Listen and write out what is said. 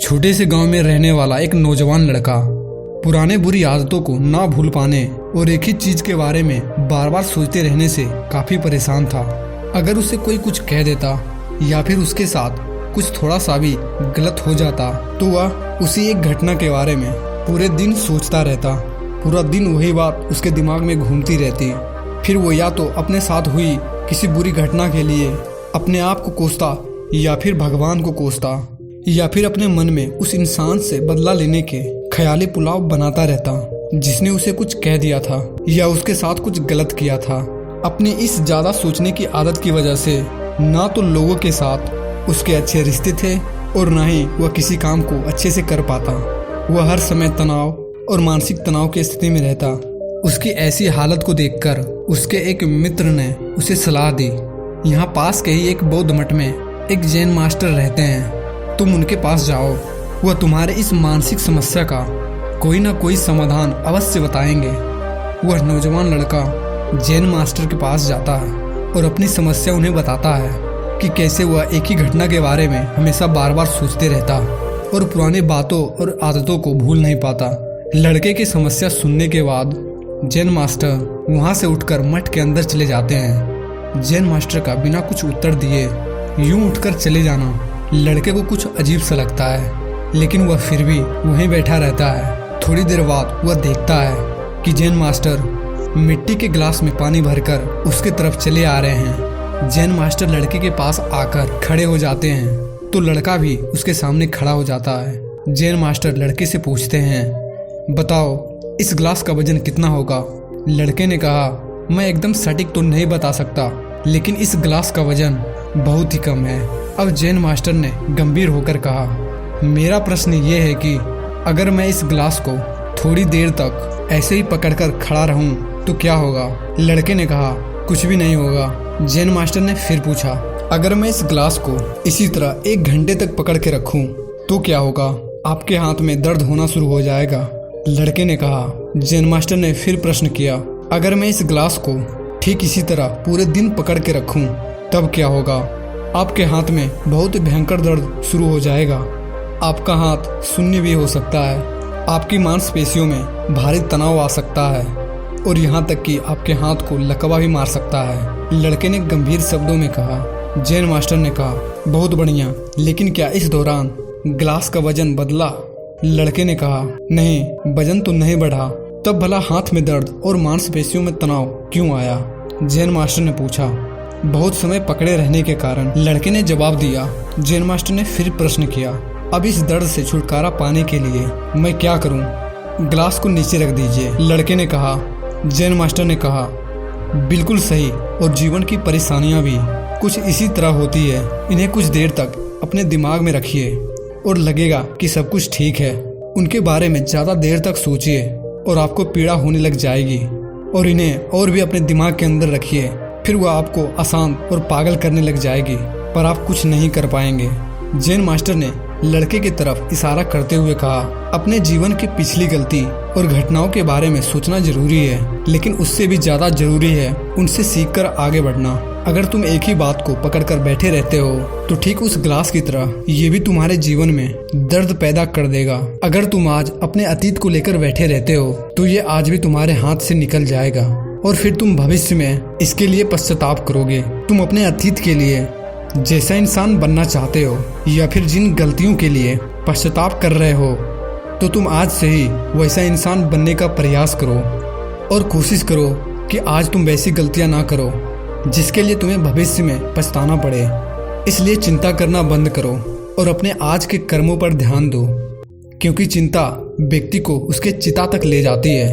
छोटे से गांव में रहने वाला एक नौजवान लड़का पुराने बुरी आदतों को ना भूल पाने और एक ही चीज के बारे में बार बार सोचते रहने से काफी परेशान था। अगर उसे कोई कुछ कह देता या फिर उसके साथ कुछ थोड़ा सा भी गलत हो जाता तो वह उसी एक घटना के बारे में पूरे दिन सोचता रहता। पूरा दिन वही बात उसके दिमाग में घूमती रहती। फिर वो या तो अपने साथ हुई किसी बुरी घटना के लिए अपने आप को कोसता या फिर भगवान को कोसता या फिर अपने मन में उस इंसान से बदला लेने के ख्याली पुलाव बनाता रहता जिसने उसे कुछ कह दिया था या उसके साथ कुछ गलत किया था। अपनी इस ज्यादा सोचने की आदत की वजह से ना तो लोगों के साथ उसके अच्छे रिश्ते थे और ना ही वह किसी काम को अच्छे से कर पाता। वह हर समय तनाव और मानसिक तनाव की स्थिति में रहता। उसकी ऐसी हालत को देखकर उसके एक मित्र ने उसे सलाह दी, यहाँ पास के ही एक बौद्ध मठ में एक जैन मास्टर रहते हैं, तुम उनके पास जाओ, वह तुम्हारे इस मानसिक समस्या का कोई ना कोई समाधान अवश्य बताएंगे। वह नौजवान लड़का जैन मास्टर के पास जाता है और अपनी समस्या उन्हें बताता है कि कैसे वह एक ही घटना के बारे में हमेशा बार बार सोचते रहता और पुरानी बातों और आदतों को भूल नहीं पाता। लड़के की समस्या सुनने के बाद जैन मास्टर वहां से उठकर मठ के अंदर चले जाते हैं। जैन मास्टर का बिना कुछ उत्तर दिए यूं उठकर चले जाना लड़के को कुछ अजीब सा लगता है, लेकिन वह फिर भी वहीं बैठा रहता है। थोड़ी देर बाद वह देखता है कि जैन मास्टर मिट्टी के गिलास में पानी भरकर उसके तरफ चले आ रहे हैं। जैन मास्टर लड़के के पास आकर खड़े हो जाते हैं तो लड़का भी उसके सामने खड़ा हो जाता है। जैन मास्टर लड़के से पूछते हैं, बताओ इस गिलास का वजन कितना होगा? लड़के ने कहा, मैं एकदम सटीक तो नहीं बता सकता, लेकिन इस गिलास का वजन बहुत ही कम है। अब जैन मास्टर ने गंभीर होकर कहा, मेरा प्रश्न ये है कि अगर मैं इस गिलास को थोड़ी देर तक ऐसे ही पकड़कर खड़ा रहूं तो क्या होगा? लड़के ने कहा, कुछ भी नहीं होगा। जैन मास्टर ने फिर पूछा, अगर मैं इस गिलास को इसी तरह 1 घंटे तक पकड़ के रखूं तो क्या होगा? आपके हाथ में दर्द होना शुरू हो जाएगा। लड़के ने कहा। जैन मास्टर ने फिर प्रश्न किया, अगर मैं इस गिलास को ठीक इसी तरह पूरे दिन पकड़ के रखूं तब क्या होगा? आपके हाथ में बहुत भयंकर दर्द शुरू हो जाएगा। आपका हाथ शून्य भी हो सकता है। आपकी मांसपेशियों में भारी तनाव आ सकता है और यहाँ तक कि आपके हाथ को लकवा भी मार सकता है। लड़के ने गंभीर शब्दों में कहा। जैन मास्टर ने कहा, बहुत बढ़िया, लेकिन क्या इस दौरान गिलास का वजन बदला? लड़के ने कहा, नहीं, वजन तो नहीं बढ़ा। तब भला हाथ में दर्द और मांसपेशियों में तनाव क्यों आया? जैन मास्टर ने पूछा। बहुत समय पकड़े रहने के कारण, लड़के ने जवाब दिया। जैन मास्टर ने फिर प्रश्न किया, अब इस दर्द से छुटकारा पाने के लिए मैं क्या करूं? गिलास को नीचे रख दीजिए, लड़के ने कहा। जैन मास्टर ने कहा, बिल्कुल सही, और जीवन की परेशानियां भी कुछ इसी तरह होती है। इन्हें कुछ देर तक अपने दिमाग में रखिए और लगेगा कि सब कुछ ठीक है। उनके बारे में ज्यादा देर तक सोचिए और आपको पीड़ा होने लग जाएगी, और इन्हें और भी अपने दिमाग के अंदर रखिए, फिर वह आपको अशांत और पागल करने लग जाएगी, पर आप कुछ नहीं कर पाएंगे। जैन मास्टर ने लड़के की तरफ इशारा करते हुए कहा, अपने जीवन की पिछली गलती और घटनाओं के बारे में सोचना जरूरी है, लेकिन उससे भी ज्यादा जरूरी है उनसे सीखकर आगे बढ़ना। अगर तुम एक ही बात को पकड़कर बैठे रहते हो तो ठीक उस गिलास की तरह ये भी तुम्हारे जीवन में दर्द पैदा कर देगा। अगर तुम आज अपने अतीत को लेकर बैठे रहते हो तो ये आज भी तुम्हारे हाथ से निकल जाएगा और फिर तुम भविष्य में इसके लिए पश्चाताप करोगे। तुम अपने अतीत के लिए जैसा इंसान बनना चाहते हो या फिर जिन गलतियों के लिए पश्चाताप कर रहे हो तो तुम आज से ही वैसा इंसान बनने का प्रयास करो और कोशिश करो कि आज तुम वैसी गलतियां ना करो जिसके लिए तुम्हें भविष्य में पछताना पड़े। इसलिए चिंता करना बंद करो और अपने आज के कर्मों पर ध्यान दो, क्योंकि चिंता व्यक्ति को उसके चिता तक ले जाती है।